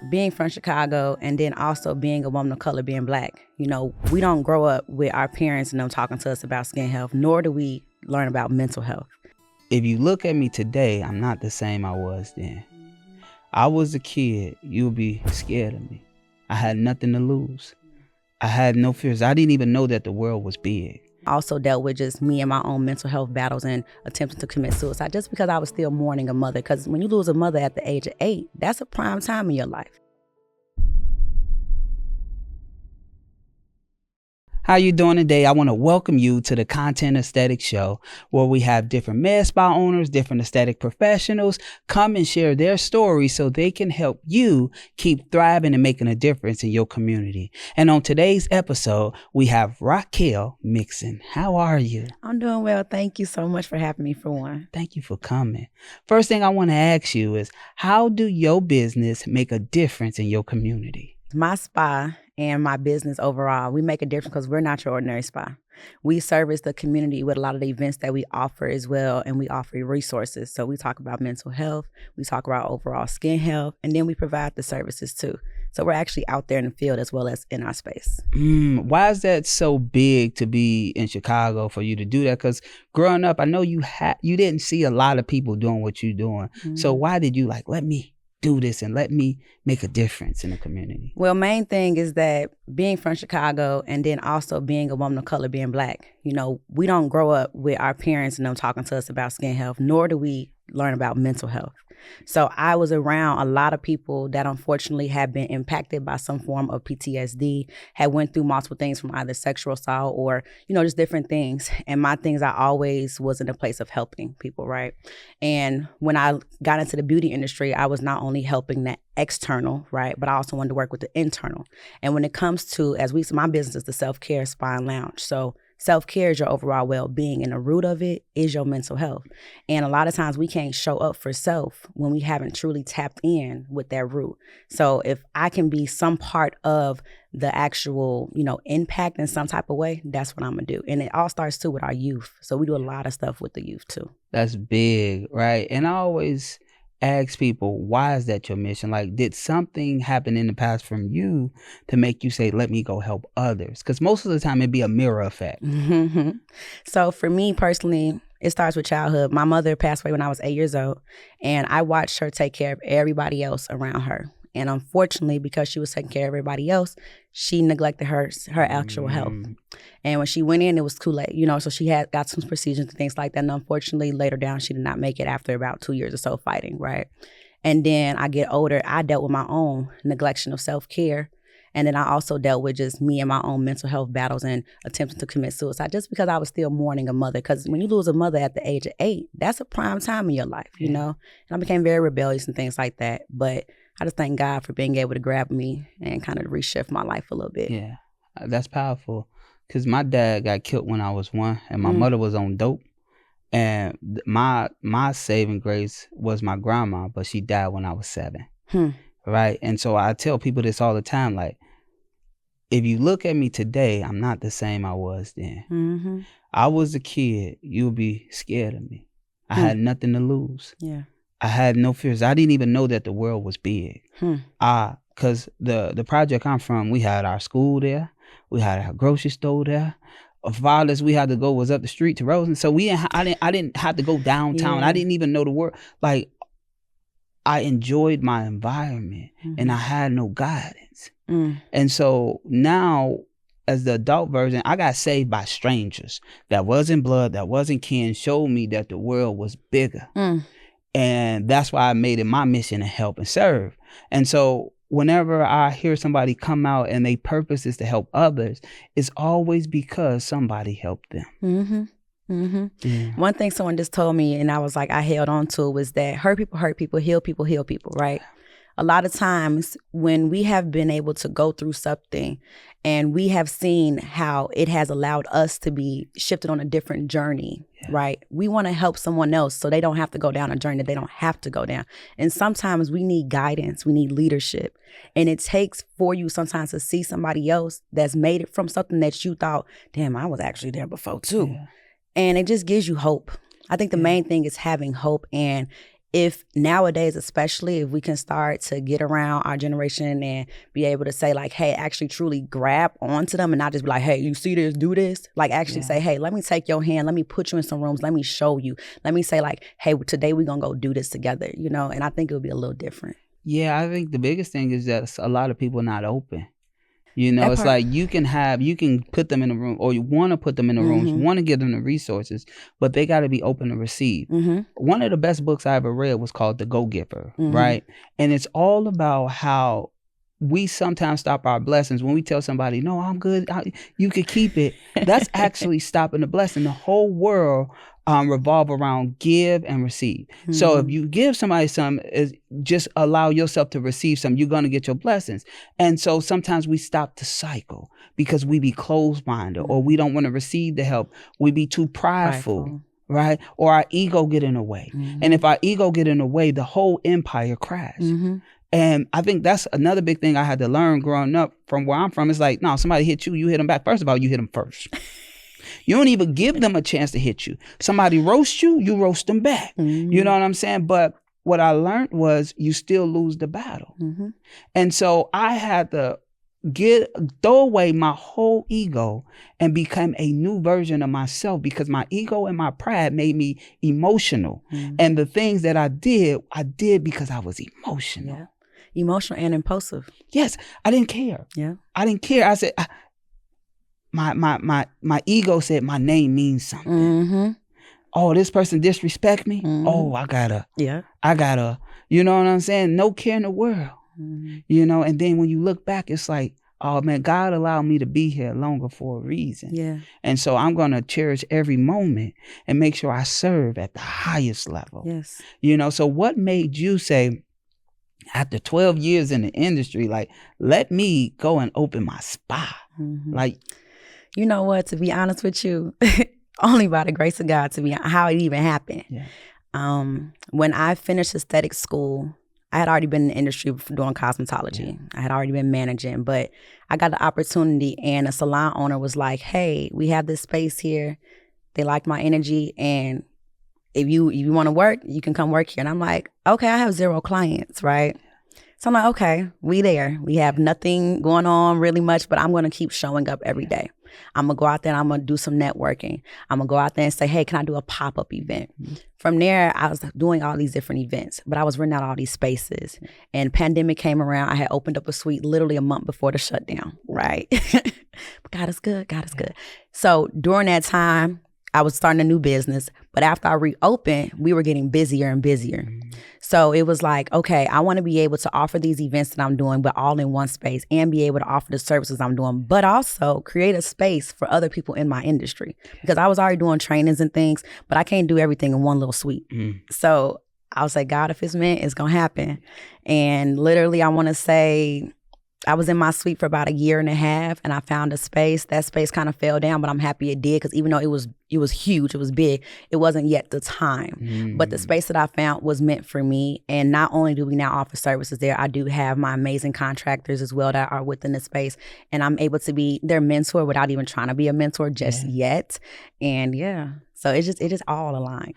being from Chicago and then also being a woman of color, being Black, we don't grow up with our parents and them talking to us about skin health, nor do we learn about mental health. If you look at me today, I'm not the same I was then. I was a kid, you'll be scared of me. I had nothing to lose. I had no fears. I didn't even know that the world was big. I also dealt with just me and my own mental health battles and attempting to commit suicide just because I was still mourning a mother. Because when you lose a mother at the age of 8, that's a prime time in your life. How you doing today? I want to welcome you to the Content Aesthetic Show, where we have different med spa owners, different aesthetic professionals come and share their stories so they can help you keep thriving and making a difference in your community. And on today's episode, we have Raquel Mixon. How are you? I'm doing well. Thank you so much for having me, for one. Thank you for coming. First thing I want to ask you is, how do your business make a difference in your community? My spa and my business overall, we make a difference because we're not your ordinary spa. We service the community with a lot of the events that we offer as well, and we offer resources. So we talk about mental health, we talk about overall skin health, and then we provide the services too. So we're actually out there in the field as well as in our space. Why is that so big to be in Chicago for you to do that? Because growing up, I know you didn't see a lot of people doing what you're doing. Mm-hmm. So why did you let me do this and let me make a difference in the community? Well, main thing is that being from Chicago and then also being a woman of color, being Black, we don't grow up with our parents and them talking to us about skin health, nor do we learn about mental health. So I was around a lot of people that unfortunately have been impacted by some form of PTSD, had went through multiple things from either sexual assault or, just different things. And my things, I always was in a place of helping people, right? And when I got into the beauty industry, I was not only helping that external, right, but I also wanted to work with the internal. And when it comes to, my business is the self-care spa and lounge. So self-care is your overall well-being, and the root of it is your mental health. And a lot of times we can't show up for self when we haven't truly tapped in with that root. So if I can be some part of the actual, impact in some type of way, that's what I'm going to do. And it all starts too with our youth. So we do a lot of stuff with the youth too. That's big, right? And I always ask people, why is that your mission? Did something happen in the past from you to make you say, let me go help others? Because most of the time it'd be a mirror effect. Mm-hmm. So for me personally, it starts with childhood. My mother passed away when I was 8 years old, and I watched her take care of everybody else around her. And unfortunately, because she was taking care of everybody else, she neglected her actual health. And when she went in, it was too late, so she had got some procedures and things like that. And unfortunately, later down, she did not make it after about 2 years or so fighting, right? And then I get older, I dealt with my own neglection of self-care. And then I also dealt with just me and my own mental health battles and attempting to commit suicide just because I was still mourning a mother. Because when you lose a mother at the age of 8, that's a prime time in your life, And I became very rebellious and things like that. But I just thank God for being able to grab me and kind of reshift my life a little bit. Yeah, that's powerful. Because my dad got killed when I was 1, and my mother was on dope. And my saving grace was my grandma, but she died when I was 7. Right? And so I tell people this all the time, if you look at me today, I'm not the same I was then. Mm-hmm. I was a kid, you'll be scared of me. I had nothing to lose. Yeah. I had no fears. I didn't even know that the world was big. Because the project I'm from, we had our school there. We had our grocery store there. Farthest we had to go was up the street to Rosen. So I didn't have to go downtown. Yeah. I didn't even know the word. I enjoyed my environment, and I had no guidance. And so now, as the adult version, I got saved by strangers that wasn't blood, that wasn't kin, showed me that the world was bigger. And that's why I made it my mission to help and serve. And so whenever I hear somebody come out and their purpose is to help others, it's always because somebody helped them. Mm-hmm. Mm-hmm. Yeah. One thing someone just told me, and I was like, I held on to it, was that hurt people, heal people, right? A lot of times when we have been able to go through something and we have seen how it has allowed us to be shifted on a different journey, right? We want to help someone else so they don't have to go down a journey that they don't have to go down. And sometimes we need guidance, we need leadership. And it takes for you sometimes to see somebody else that's made it from something that you thought, damn, I was actually there before too. Yeah. And it just gives you hope. I think the main thing is having hope, and if nowadays, especially if we can start to get around our generation and be able to say like, hey, actually truly grab onto them and not just be like, hey, you see this, do this. Like actually say, hey, let me take your hand. Let me put you in some rooms. Let me show you. Let me say like, hey, today we're going to go do this together, you know? And I think it would be a little different. Yeah, I think the biggest thing is that a lot of people not open. You know, it's like you can put them in a room, or you want to put them in the rooms, want to give them the resources, but they got to be open to receive. One of the best books I ever read was called The Go-Giver, right? And it's all about how we sometimes stop our blessings when we tell somebody, no, I'm good, you could keep it. That's actually stopping the blessing. The whole world revolve around give and receive. So if you give somebody some, just allow yourself to receive some, you're going to get your blessings. And so sometimes we stop the cycle because we be closed-minded or we don't want to receive the help. We be too prideful. Right? Or our ego get in the way. And if our ego get in the way, the whole empire crash. And I think that's another big thing I had to learn growing up from where I'm from. It's like, no, somebody hit you, you hit them back. First of all, you hit them first. You don't even give them a chance to hit you. Somebody roast you, you roast them back. You know what I'm saying? But what I learned was you still lose the battle. And so I had to throw away my whole ego and become a new version of myself, because my ego and my pride made me emotional. And the things that I did because I was emotional. Yeah. Emotional and impulsive. Yes, I didn't care. Yeah, I didn't care. I said, my ego said my name means something. Oh, this person disrespect me. Oh, I gotta. You know what I'm saying? No care in the world. You know, and then when you look back, it's like, oh man, God allowed me to be here longer for a reason. Yeah. And so I'm gonna cherish every moment and make sure I serve at the highest level. Yes. You know, so what made you say, after 12 years in the industry, like, let me go and open my spa? Like, you know what, to be honest with you, only by the grace of God, to be how it even happened. Yeah. When I finished aesthetic school, I had already been in the industry doing cosmetology. Yeah. I had already been managing, but I got the opportunity, and a salon owner was like, hey, we have this space here. They liked my energy, and if you want to work, you can come work here. And I'm like, okay, I have 0 clients, right? So I'm like, okay, we there. We have nothing going on really much, but I'm going to keep showing up every day. I'm going to go out there and I'm going to do some networking. I'm going to go out there and say, hey, can I do a pop-up event? From there, I was doing all these different events, but I was renting out all these spaces. And pandemic came around. I had opened up a suite literally a month before the shutdown, right? But God is good. God is good. So during that time, I was starting a new business, but after I reopened, we were getting busier and busier. So it was like, okay, I want to be able to offer these events that I'm doing, but all in one space, and be able to offer the services I'm doing, but also create a space for other people in my industry, because I was already doing trainings and things, but I can't do everything in one little suite. So I was like, God, if it's meant, it's going to happen. And literally, I want to say, I was in my suite for about 1.5 years, and I found a space. That space kind of fell down, but I'm happy it did, because even though it was huge, it was big, it wasn't yet the time. But the space that I found was meant for me. And not only do we now offer services there, I do have my amazing contractors as well that are within the space, and I'm able to be their mentor without even trying to be a mentor just yet. And so it just all aligned.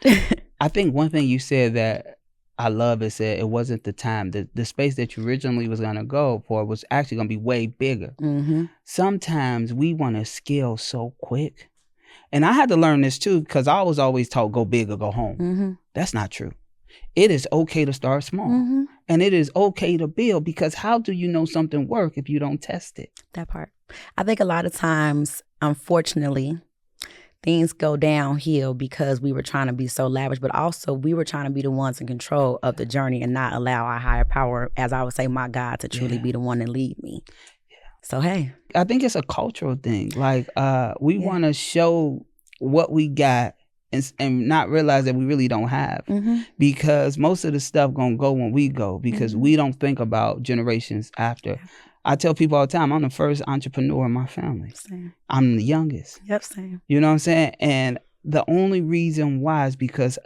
I think one thing you said that I love is that it wasn't the time. The space that you originally was going to go for was actually going to be way bigger. Sometimes we want to scale so quick. And I had to learn this too, because I was always taught go big or go home. That's not true. It is okay to start small. And it is okay to build, because how do you know something work if you don't test it? That part. I think a lot of times, unfortunately, things go downhill because we were trying to be so lavish, but also we were trying to be the ones in control of the journey and not allow our higher power, as I would say, my God, to truly be the one to lead me. So, hey. I think it's a cultural thing. Like, we want to show what we got and not realize that we really don't have. Because most of the stuff going to go when we go, because we don't think about generations after. I tell people all the time, I'm the first entrepreneur in my family. Same. I'm the youngest. Yep, same. You know what I'm saying? And the only reason why is because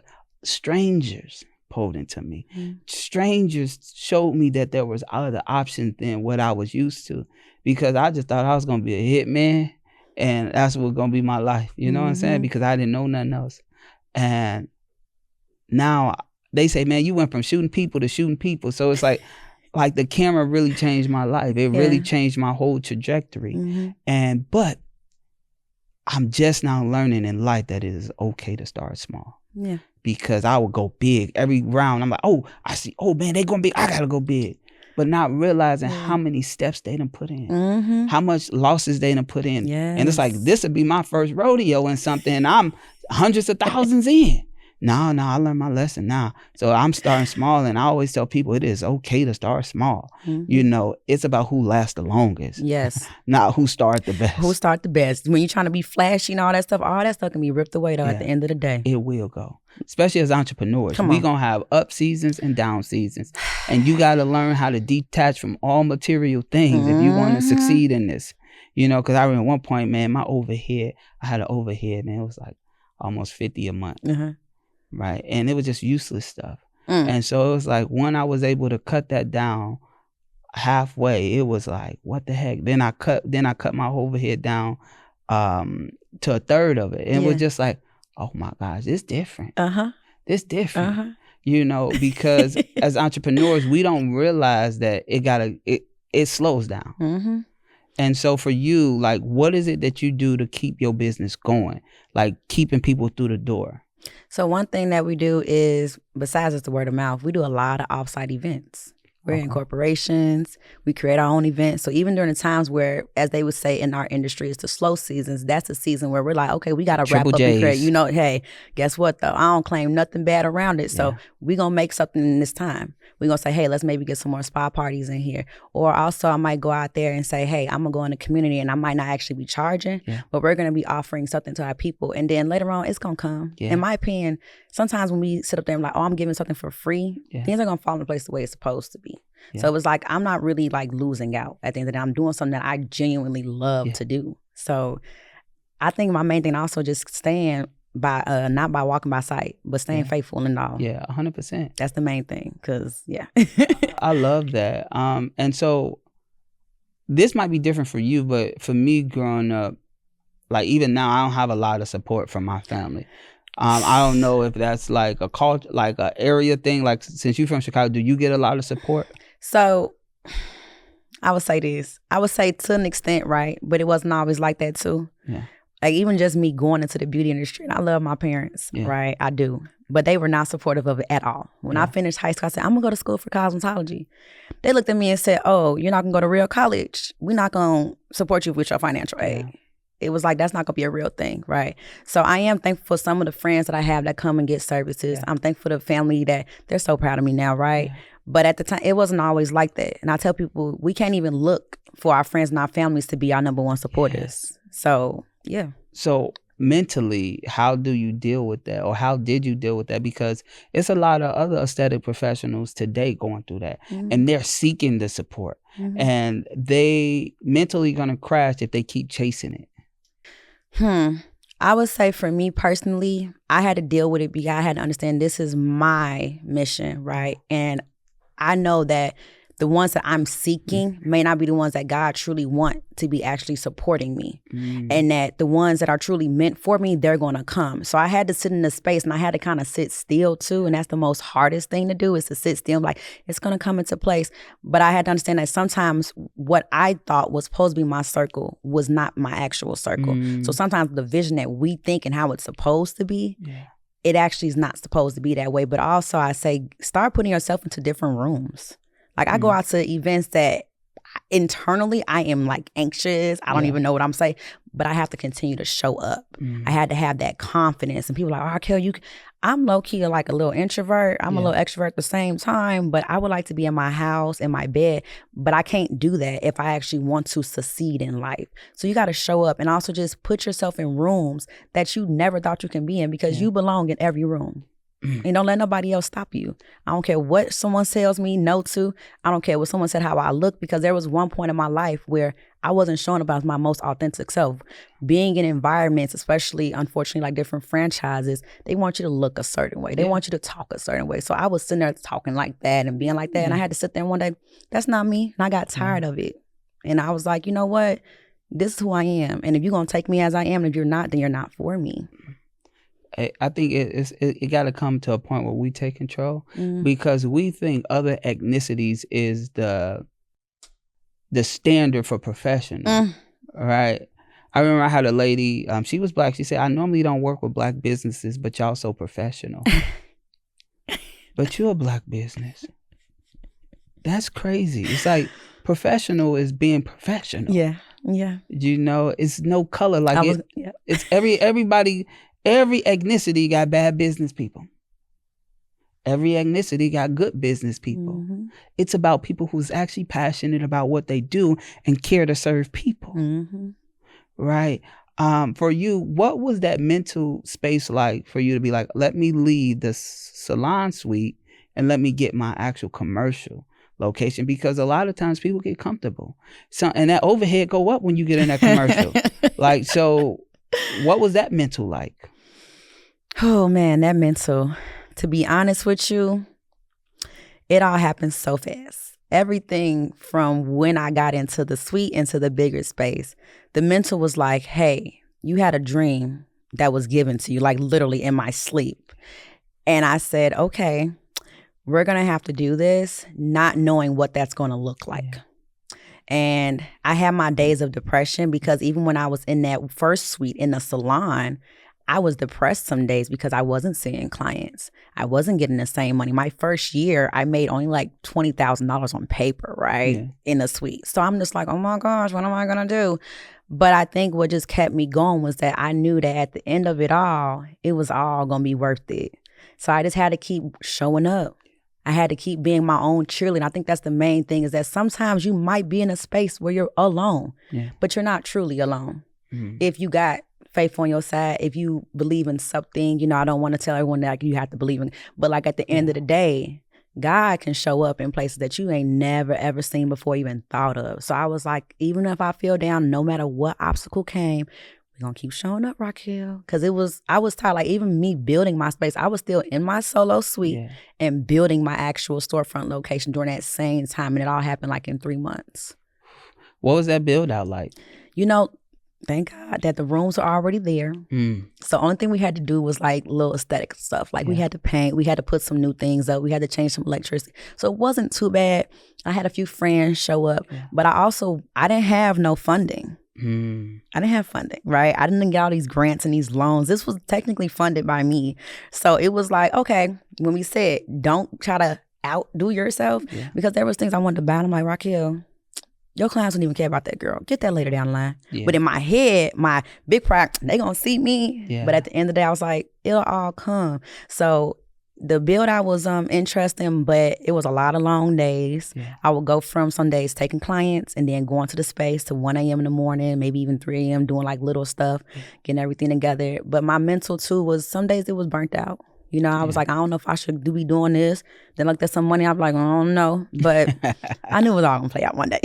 strangers pulled into me. Strangers showed me that there was other options than what I was used to, because I just thought I was going to be a hitman, and that's what's going to be my life. You know what I'm saying? Because I didn't know nothing else. And now they say, man, you went from shooting people to shooting people. So it's like the camera really changed my life. It really changed my whole trajectory. But I'm just now learning in life that it is okay to start small. Yeah. Because I would go big every round. I'm like, oh, I see, oh man, they going big. I got to go big. But not realizing how many steps they done put in, how much losses they done put in. And it's like, this would be my first rodeo and something. And I'm hundreds of thousands in. No, I learned my lesson now. So I'm starting small, and I always tell people it is okay to start small. You know, it's about who lasts the longest. Yes. Not who started the best. Who start the best. When you're trying to be flashy and all that stuff can be ripped away though at the end of the day. It will go. Especially as entrepreneurs. We're going to have up seasons and down seasons. And you got to learn how to detach from all material things if you want to succeed in this. You know, because I remember at one point, man, I had an overhead, man. It was like almost $50 a month. Right. And it was just useless stuff. And so it was like when I was able to cut that down halfway, it was like, what the heck? Then I cut my overhead down to a third of it. And it was just like, oh my gosh, it's different. It's different. You know, because as entrepreneurs, we don't realize that it slows down. And so for you, like, what is it that you do to keep your business going? Like keeping people through the door? So one thing that we do is, besides just the word of mouth, we do a lot of offsite events. We're in corporations. We create our own events. So even during the times where, as they would say in our industry, it's the slow seasons, that's a season where we're like, okay, we got to wrap up and create. You know, hey, guess what though? I don't claim nothing bad around it. So we're going to make something in this time. We're going to say, hey, let's maybe get some more spa parties in here. Or also I might go out there and say, hey, I'm going to go in the community and I might not actually be charging, but we're going to be offering something to our people. And then later on, it's going to come. In my opinion, sometimes when we sit up there and like, oh, I'm giving something for free, things are going to fall into place the way it's supposed to be. So it was like, I'm not really like losing out at the end of the day. I'm doing something that I genuinely love to do. So I think my main thing also just staying by, not by walking by sight, but staying faithful in all. 100%. That's the main thing. Cause I love that. And so this might be different for you, but for me growing up, like even now, I don't have a lot of support from my family. I don't know if that's like a culture, like a area thing. Like since you're from Chicago, do you get a lot of support? So I would say this. I would say to an extent, right? But it wasn't always like that too. Like even just me going into the beauty industry, and I love my parents, right? I do. But they were not supportive of it at all. When I finished high school, I said, I'm going to go to school for cosmetology. They looked at me and said, oh, you're not going to go to real college. We're not going to support you with your financial aid. It was like, that's not going to be a real thing, right? So I am thankful for some of the friends that I have that come and get services. I'm thankful for the family that they're so proud of me now, right? But at the time, it wasn't always like that. And I tell people, we can't even look for our friends and our families to be our number one supporters. So, yeah. So mentally, how do you deal with that? Or how did you deal with that? Because it's a lot of other aesthetic professionals today going through that. And they're seeking the support. And they mentally going to crash if they keep chasing it. I would say for me personally, I had to deal with it because I had to understand this is my mission, right? And I know that the ones that I'm seeking may not be the ones that God truly want to be actually supporting me. And that the ones that are truly meant for me, they're going to come. So I had to sit in the space and I had to kind of sit still too. And that's the most hardest thing to do is to sit still. I'm like, it's going to come into place. But I had to understand that sometimes what I thought was supposed to be my circle was not my actual circle. So sometimes the vision that we think and how it's supposed to be, it actually is not supposed to be that way. But also I say, start putting yourself into different rooms. Like I go out to events that internally I am like anxious. I don't even know what I'm saying, but I have to continue to show up. I had to have that confidence. And people are like, oh, Raquel, I'm low key like a little introvert. I'm a little extrovert at the same time, but I would like to be in my house, in my bed, but I can't do that if I actually want to succeed in life. So you got to show up and also just put yourself in rooms that you never thought you can be in because you belong in every room. And don't let nobody else stop you. I don't care what someone tells me no to. I don't care what someone said how I look, because there was one point in my life where I wasn't showing up as my most authentic self. Being in environments, especially, unfortunately, like different franchises, they want you to look a certain way. They want you to talk a certain way. So I was sitting there talking like that and being like that. And I had to sit there one day, that's not me. And I got tired of it. And I was like, you know what? This is who I am. And if you're going to take me as I am, and if you're not, then you're not for me. I think it got to come to a point where we take control, Mm. because we think other ethnicities is the standard for professional, right? I remember I had a lady, she was Black. She said, I normally don't work with Black businesses, but y'all so professional. But you're a Black business. That's crazy. It's like professional is being professional. Yeah. You know, it's no color. Like it's everybody, every ethnicity got bad business people. Every ethnicity got good business people. Mm-hmm. It's about people who's actually passionate about what they do and care to serve people. Mm-hmm. Right. For you, what was that mental space like for you to be like, let me leave the salon suite and let me get my actual commercial location? Because a lot of times people get comfortable. So, and that overhead go up when you get in that commercial. Like, so what was that mental like? Oh man, that mental. To be honest with you, it all happened so fast. Everything from when I got into the suite, into the bigger space, the mental was like, hey, you had a dream that was given to you, like literally in my sleep. And I said, okay, we're going to have to do this, not knowing what that's going to look like. Yeah. And I had my days of depression, because even when I was in that first suite in the salon, I was depressed some days because I wasn't seeing clients. I wasn't getting the same money. My first year, I made only like $20,000 on paper, right? Yeah. In a suite. So I'm just like, oh my gosh, what am I going to do? But I think what just kept me going was that I knew that at the end of it all, it was all going to be worth it. So I just had to keep showing up. I had to keep being my own cheerleader. I think that's the main thing, is that sometimes you might be in a space where you're alone, but you're not truly alone. Mm-hmm. If you got faith on your side, if you believe in something, you know, I don't want to tell everyone that you have to believe in, but like at the end of the day, God can show up in places that you ain't never ever seen before, even thought of. So I was like, even if I feel down, no matter what obstacle came, we're gonna keep showing up, Raquel. Because I was tired, like even me building my space, I was still in my solo suite and building my actual storefront location during that same time. And it all happened like in 3 months. What was that build out like? You know, thank God that the rooms are already there. So the only thing we had to do was like little aesthetic stuff. Like we had to paint, we had to put some new things up, we had to change some electricity. So it wasn't too bad. I had a few friends show up, but I didn't have no funding. I didn't have funding, right? I didn't get all these grants and these loans. This was technically funded by me. So it was like, okay, when we said, don't try to outdo yourself, because there was things I wanted to buy. And I'm like, Raquel, your clients don't even care about that girl. Get that later down the line. Yeah. But in my head, my big pride, they gonna see me. Yeah. But at the end of the day, I was like, it'll all come. So the build out was interesting, but it was a lot of long days. Yeah. I would go from some days taking clients and then going to the space to 1 a.m. in the morning, maybe even 3 a.m. doing like little stuff, getting everything together. But my mental too was, some days it was burnt out. You know, I was like, I don't know if I should be doing this. Then looked at some money, I'm like, I don't know. But I knew it was all going to play out one day.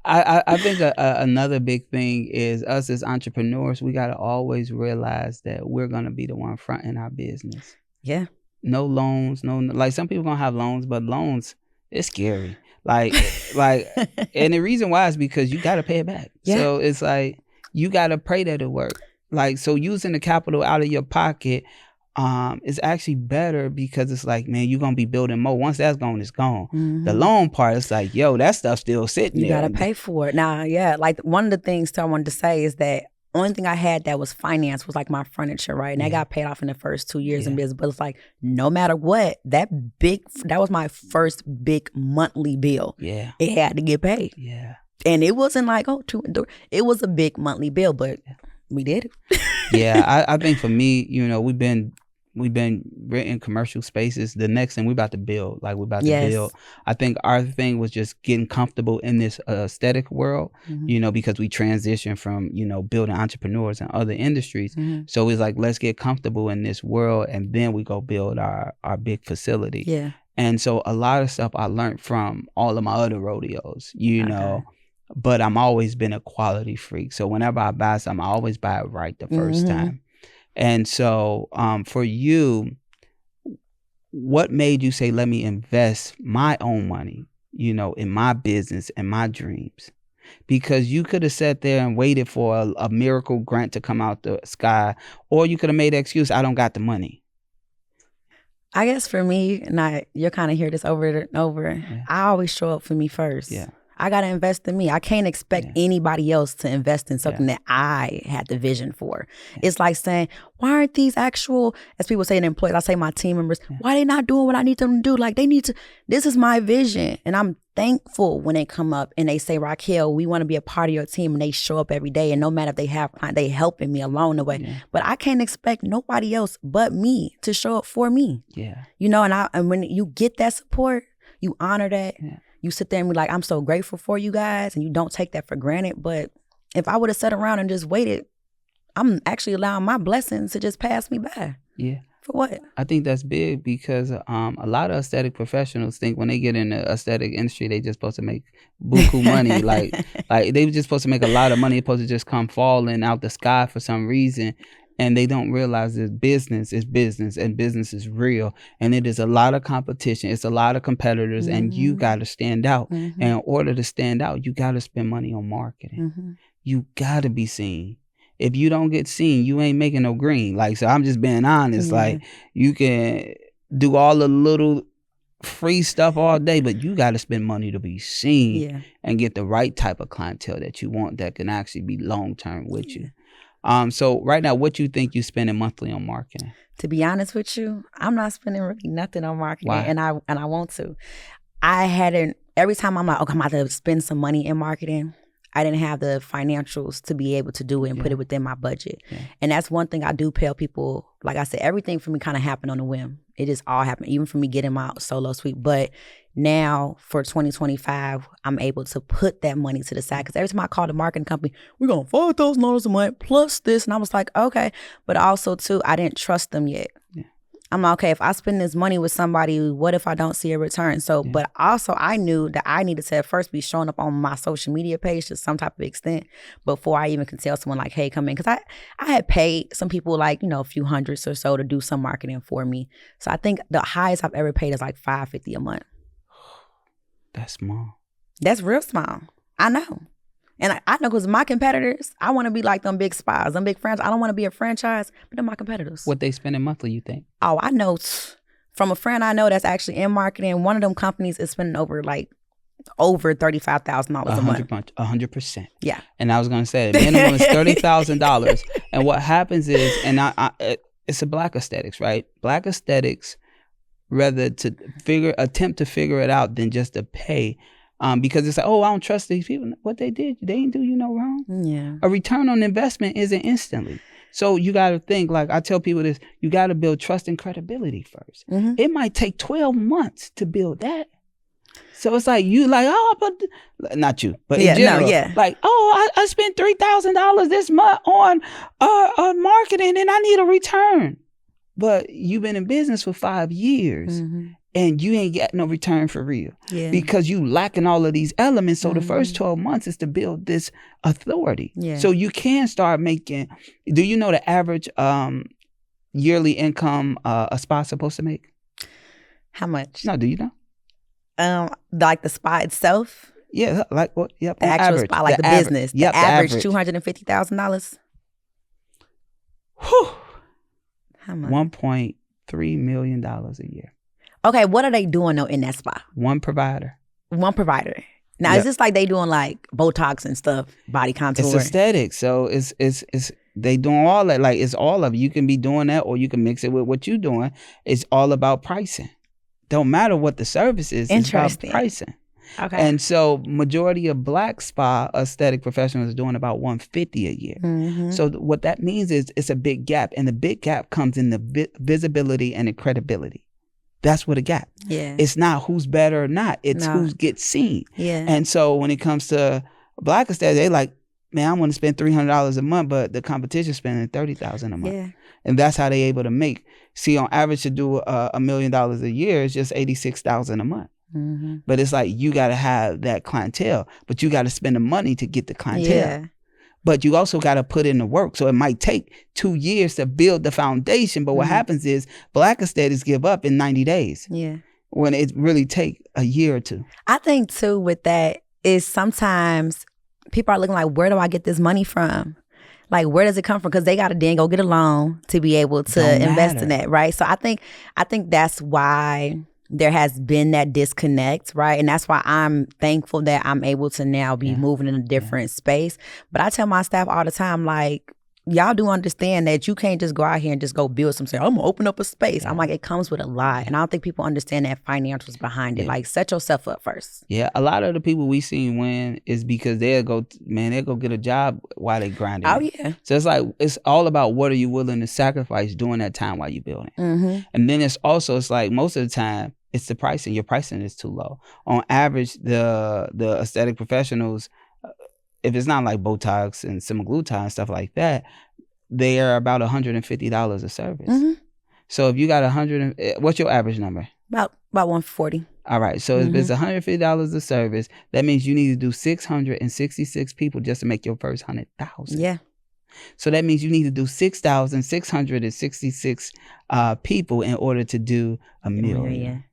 I think another big thing is us as entrepreneurs, we got to always realize that we're going to be the one fronting our business. Yeah. No loans, like some people going to have loans, but loans, it's scary. Like, and the reason why is because you got to pay it back. Yeah. So it's like, you got to pray that it work. Like, so using the capital out of your pocket, it's actually better, because it's like, man, you're gonna be building more. Once that's gone, it's gone. The loan part, it's like, yo, that stuff's still sitting there. You gotta pay for it. Now, like one of the things I wanted to say is that only thing I had that was finance was like my furniture, right? And that got paid off in the first 2 years in business. But it's like, no matter what, that was my first big monthly bill. Yeah. It had to get paid. Yeah. And it wasn't like, it was a big monthly bill, but we did it. Yeah, I think for me, you know, we've been in commercial spaces. The next thing we're about to build, like we're about to build. I think our thing was just getting comfortable in this aesthetic world, you know, because we transitioned from, you know, building entrepreneurs in other industries. So it's like, let's get comfortable in this world, and then we go build our big facility. Yeah. And so a lot of stuff I learned from all of my other rodeos, you know, but I'm always been a quality freak. So whenever I buy something, I always buy it right the first time. And so for you, what made you say, let me invest my own money, you know, in my business and my dreams? because you could have sat there and waited for a miracle grant to come out the sky, or you could have made the excuse, I don't got the money. I guess for me, and you're kind of hear this over and over, I always show up for me first. Yeah. I got to invest in me. I can't expect anybody else to invest in something that I had the vision for. It's like saying, why aren't these actual, as people say in employees, I say my team members, why they not doing what I need them to do? Like they need to, this is my vision. And I'm thankful when they come up and they say, Raquel, we want to be a part of your team, and they show up every day. And no matter if they have clients, they helping me along the way. Yeah. But I can't expect nobody else but me to show up for me. Yeah. You know, and when you get that support, you honor that. Yeah. You sit there and be like, I'm so grateful for you guys, and you don't take that for granted. But if I would have sat around and just waited, I'm actually allowing my blessings to just pass me by. Yeah. For what? I think that's big because a lot of aesthetic professionals think when they get in the aesthetic industry, they just supposed to make buku money. like they were just supposed to make a lot of money. It's supposed to just come falling out the sky for some reason. And they don't realize that business is business, and business is real. And it is a lot of competition. It's a lot of competitors, and you got to stand out. And in order to stand out, you got to spend money on marketing. You got to be seen. If you don't get seen, you ain't making no green. Like, so I'm just being honest. Like, you can do all the little free stuff all day, but you got to spend money to be seen and get the right type of clientele that you want that can actually be long-term with you. So right now, what you think you spending monthly on marketing? To be honest with you, I'm not spending really nothing on marketing. Why? And I want to. I hadn't, every time I'm like, okay, I'm about to spend some money in marketing, I didn't have the financials to be able to do it and put it within my budget. And that's one thing I do tell people. Like I said, everything for me kind of happened on a whim. It just all happened, even for me getting my solo suite. But now for 2025, I'm able to put that money to the side. Because every time I call the marketing company, we're going $5,000 a month plus this. And I was like, okay. But also, too, I didn't trust them yet. I'm like, okay, if I spend this money with somebody, what if I don't see a return? So, but also I knew that I needed to at first be showing up on my social media page to some type of extent before I even could tell someone like, hey, come in. Because I had paid some people like, you know, a few hundreds or so to do some marketing for me. So I think the highest I've ever paid is like $550 a month. That's small. That's real small. I know. And I know because my competitors, I want to be like them big spas, them big franchises. I don't want to be a franchise, but they're my competitors. What they spending monthly, you think? Oh, I know. From a friend I know that's actually in marketing, one of them companies is spending over $35,000 a month. 100%. Yeah. And I was going to say, the minimum is $30,000. And what happens is, and it's a Black aesthetics, right? Black aesthetics, rather to attempt to figure it out than just to pay. Because it's like, oh, I don't trust these people. What they did, they ain't do you no wrong. Yeah. A return on investment isn't instantly. So you got to think, like I tell people this, you got to build trust and credibility first. It might take 12 months to build that. So it's like, you like, oh, but not you, but in general, like, oh, I spent $3,000 this month on marketing and I need a return. But you've been in business for 5 years. And you ain't got no return for real because you lacking all of these elements. So the first 12 months is to build this authority. So you can start making, do you know the average yearly income a spa's supposed to make? How much? No, do you know? Like the spa itself? Yeah, like what? Yep, the actual average, spa, like the business. Yep, the average $250,000. Whew. How much? $1.3 million a year. Okay, what are they doing though in that spa? One provider. Now, is this like they doing like Botox and stuff, body contour? It's aesthetics. So it's they doing all that. Like it's all of it. You can be doing that or you can mix it with what you're doing. It's all about pricing. Don't matter what the service is. Interesting. It's about pricing. Okay. And so majority of Black spa aesthetic professionals are doing about $150 a year. So what that means is it's a big gap. And the big gap comes in the visibility and the credibility. That's what a gap. Yeah. It's not who's better or not. It's who gets seen. Yeah. And so when it comes to Black aesthetics, they like, man, I want to spend $300 a month, but the competition's spending $30,000 a month. Yeah. And that's how they able to make. See, on average to do $1 million a year is just $86,000 a month. But it's like you got to have that clientele, but you got to spend the money to get the clientele. Yeah. But you also got to put in the work. So it might take 2 years to build the foundation. But what happens is Black aesthetics give up in 90 days. Yeah. When it really take a year or two. I think too with that is sometimes people are looking like, where do I get this money from? Like, where does it come from? Because they got to then go get a loan to be able to invest in that, right? So I think that's why there has been that disconnect, right? And that's why I'm thankful that I'm able to now be moving in a different space. But I tell my staff all the time, like, y'all do understand that you can't just go out here and just go build something. I'm gonna open up a space. I'm like, it comes with a lot. And I don't think people understand that financials behind it. Like, set yourself up first. Yeah, a lot of the people we seen win is because they'll go get a job while they grinding. Oh, yeah. So it's like, it's all about what are you willing to sacrifice during that time while you're building. And then it's like most of the time, it's the pricing. Your pricing is too low. On average, the aesthetic professionals, if it's not like Botox and semaglutide and stuff like that, they are about $150 a service. So if you got what's your average number? About 140. All right. So if it's $150 a service, that means you need to do 666 people just to make your first 100,000. Yeah. So that means you need to do 6,666 people in order to do $1 million.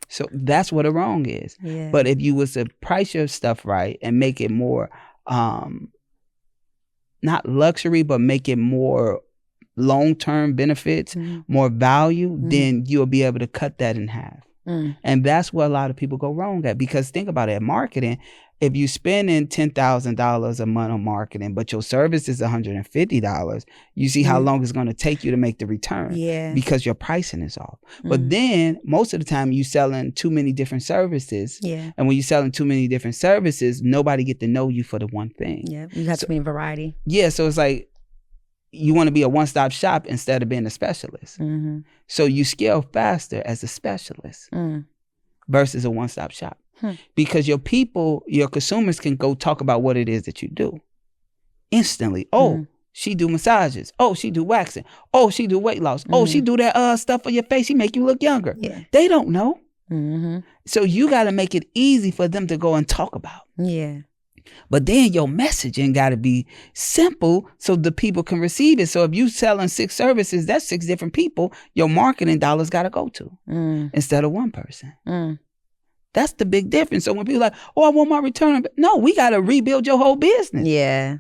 So that's what a wrong is. Yeah. But if you was to price your stuff right and make it more, not luxury, but make it more long-term benefits, more value, then you'll be able to cut that in half. And that's where a lot of people go wrong at. Because think about it, marketing, if you spending $10,000 a month on marketing, but your service is $150, you see how long it's going to take you to make the return. Yeah. Because your pricing is off. But then most of the time you selling too many different services. Yeah. And when you're selling too many different services, nobody get to know you for the one thing. Yeah. You have to be in variety. Yeah. So it's like, you want to be a one-stop shop instead of being a specialist. So you scale faster as a specialist versus a one-stop shop. Because your people, your consumers can go talk about what it is that you do instantly. Oh, she do massages. Oh, she do waxing. Oh, she do weight loss. Oh, she do that stuff for your face. She make you look younger. Yeah. They don't know. So you got to make it easy for them to go and talk about. Yeah. But then your messaging got to be simple so the people can receive it. So if you selling 6 services, that's 6 different people your marketing dollars got to go to instead of one person. That's the big difference. So when people are like, oh, I want my return. No, we got to rebuild your whole business. Yeah.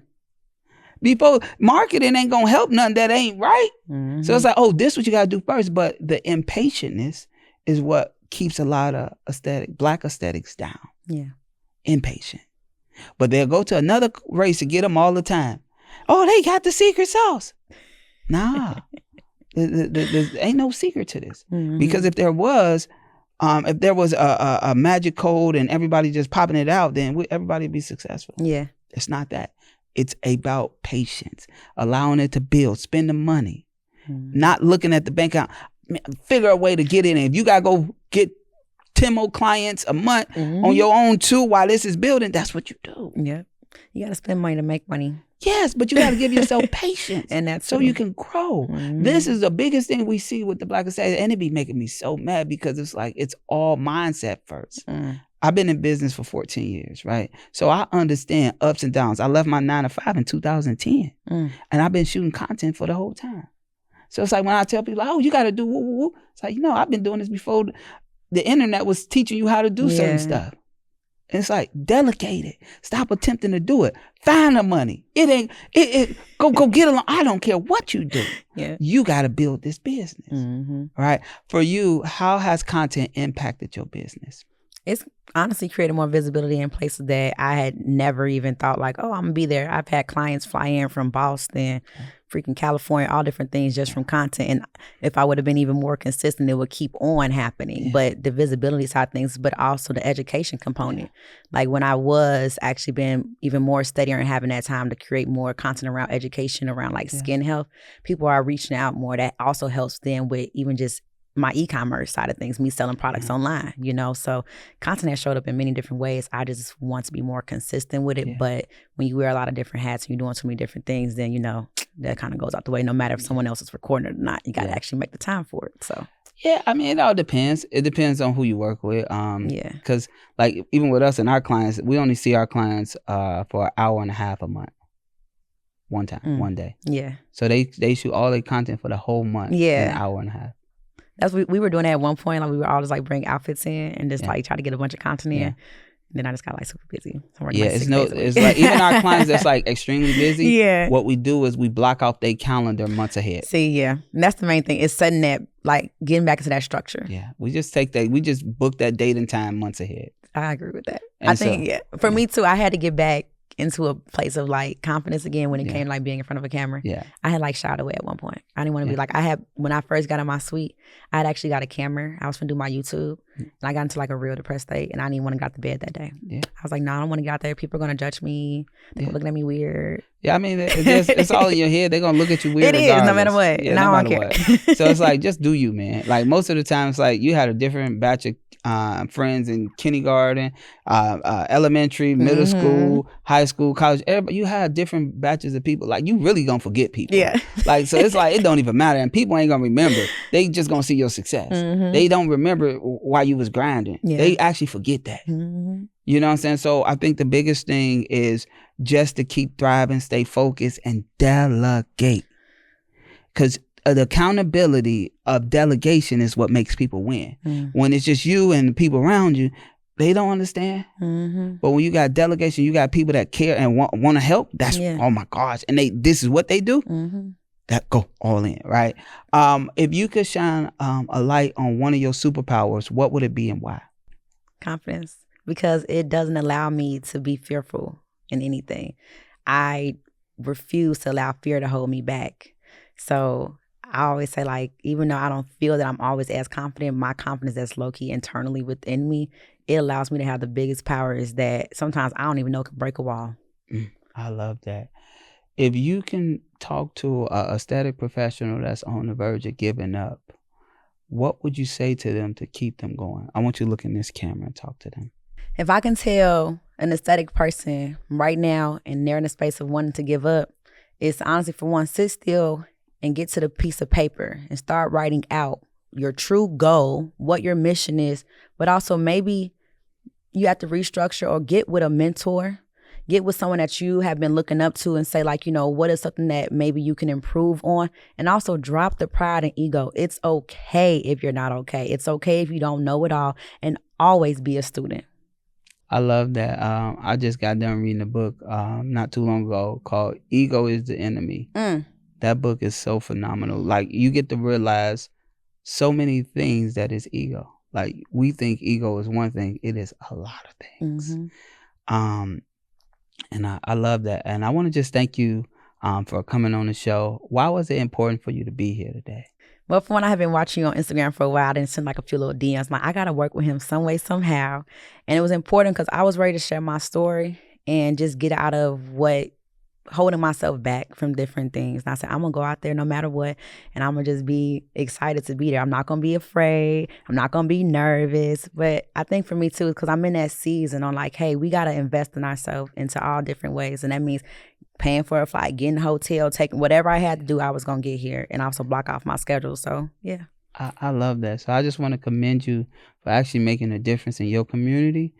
Before marketing ain't going to help nothing that ain't right. So it's like, oh, this is what you got to do first. But the impatientness is what keeps a lot of black aesthetics down. Yeah. Impatient. But they'll go to another race to get them all the time. Oh, they got the secret sauce. Nah. there ain't no secret to this. Because if there was a magic code and everybody just popping it out, then everybody would be successful. Yeah. It's not that. It's about patience, allowing it to build, spend the money, not looking at the bank account. Figure a way to get in. If you got to go get 10 more clients a month on your own too while this is building, that's what you do. Yeah. You got to spend money to make money. Yes, but you got to give yourself patience. And that's so you can grow. This is the biggest thing we see with the black aesthetic, and it be making me so mad because it's like it's all mindset first. I've been in business for 14 years, right? So I understand ups and downs. I left my 9-to-5 in 2010, and I've been shooting content for the whole time. So it's like when I tell people, oh, you got to do woo, woo, woo. It's like, I've been doing this before the internet was teaching you how to do certain stuff. And it's like, delegate it. Stop attempting to do it. Find the money. Go get along. I don't care what you do. Yeah. You got to build this business. All right. For you, how has content impacted your business? It's honestly created more visibility in places that I had never even thought like, oh, I'm going to be there. I've had clients fly in from Boston, freaking California, all different things just from content. And if I would have been even more consistent, it would keep on happening. But the visibility side of things, but also the education component. Like when I was actually being even more steadier and having that time to create more content around education, around like skin health, people are reaching out more. That also helps them with even just my e-commerce side of things, me selling products online, so content has showed up in many different ways. I just want to be more consistent with it. But when you wear a lot of different hats and you're doing so many different things, then, that kind of goes out the way. No matter if someone else is recording it or not, you got to actually make the time for it. So, yeah, I mean, it all depends. It depends on who you work with. Because like even with us and our clients, we only see our clients for an hour and a half a month. One time, one day. Yeah. So they shoot all their content for the whole month in an hour and a half. That's we were doing that at one point. Like we were all just like bring outfits in and just like try to get a bunch of content in. then I just got like super busy. So Yeah, it's like even our clients that's like extremely busy. Yeah. What we do is we block out their calendar months ahead. See, yeah, and that's the main thing. It's setting that, like getting back into that structure. Yeah, we just book that date and time months ahead. I agree with that. And I think for me too, I had to get back into a place of like confidence again when it came to like being in front of a camera. Yeah. I had like shied away at one point. I didn't want to be like, when I first got in my suite, I had actually got a camera. I was going to do my YouTube and I got into like a real depressed state and I didn't even want to get out to bed that day. Yeah. I was like, no, I don't want to get out there. People are going to judge me. They're looking at me weird. Yeah, I mean, it's all in your head. They're going to look at you weird. It regardless. is, no matter what. Yeah, and I don't care. So it's like, just do you, man. Like most of the time, it's like you had a different batch of friends in kindergarten, elementary, middle school, high school, college. Everybody, you had different batches of people. Like you really gonna forget people. Yeah. Like so, it's like it don't even matter, and people ain't gonna remember. They just gonna see your success. They don't remember why you was grinding. Yeah. They actually forget that. You know what I'm saying? So I think the biggest thing is just to keep thriving, stay focused, and delegate. Because the accountability of delegation is what makes people win. When it's just you and the people around you, they don't understand. But when you got delegation, you got people that care and want to help. That's oh my gosh, and this is what they do. That go all in, right? If you could shine a light on one of your superpowers, what would it be and why? Confidence, because it doesn't allow me to be fearful in anything. I refuse to allow fear to hold me back. So I always say, like, even though I don't feel that I'm always as confident, my confidence that's low-key internally within me, it allows me to have the biggest powers that sometimes I don't even know can break a wall. I love that. If you can talk to a aesthetic professional that's on the verge of giving up, what would you say to them to keep them going? I want you to look in this camera and talk to them. If I can tell an aesthetic person right now and they're in a space of wanting to give up, it's honestly, for one, sit still and get to the piece of paper and start writing out your true goal, what your mission is, but also maybe you have to restructure or get with a mentor, get with someone that you have been looking up to and say, like, you know, what is something that maybe you can improve on? And also drop the pride and ego. It's okay if you're not okay. It's okay if you don't know it all, and always be a student. I love that. I just got done reading a book not too long ago called Ego is the Enemy. That book is so phenomenal. Like, you get to realize so many things that is ego. Like, we think ego is one thing. It is a lot of things. And I love that. And I want to just thank you for coming on the show. Why was it important for you to be here today? Well, for one, I have been watching you on Instagram for a while. I didn't send like a few little DMs. Like, I got to work with him some way, somehow. And it was important because I was ready to share my story and just get out of what holding myself back from different things. And I said, I'm going to go out there no matter what. And I'm going to just be excited to be there. I'm not going to be afraid. I'm not going to be nervous. But I think for me too, because I'm in that season on like, hey, we got to invest in ourselves into all different ways. And that means paying for a flight, getting a hotel, taking whatever I had to do, I was going to get here and also block off my schedule. So, yeah. I love that. So I just want to commend you for actually making a difference in your community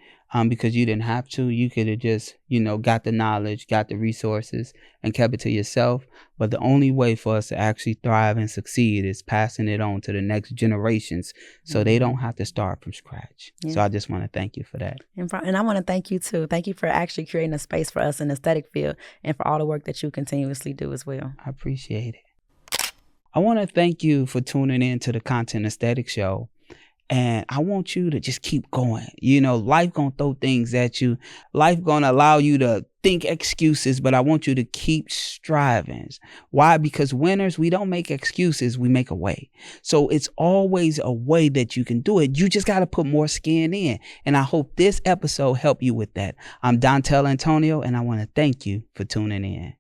because you didn't have to. You could have just, got the knowledge, got the resources and kept it to yourself. But the only way for us to actually thrive and succeed is passing it on to the next generations so they don't have to start from scratch. Yeah. So I just want to thank you for that. And I want to thank you too. Thank you for actually creating a space for us in the aesthetic field and for all the work that you continuously do as well. I appreciate it. I want to thank you for tuning in to the Content Aesthetic Show. And I want you to just keep going. Life going to throw things at you. Life going to allow you to think excuses, but I want you to keep striving. Why? Because winners, we don't make excuses. We make a way. So it's always a way that you can do it. You just got to put more skin in. And I hope this episode helped you with that. I'm Dontel Antonio, and I want to thank you for tuning in.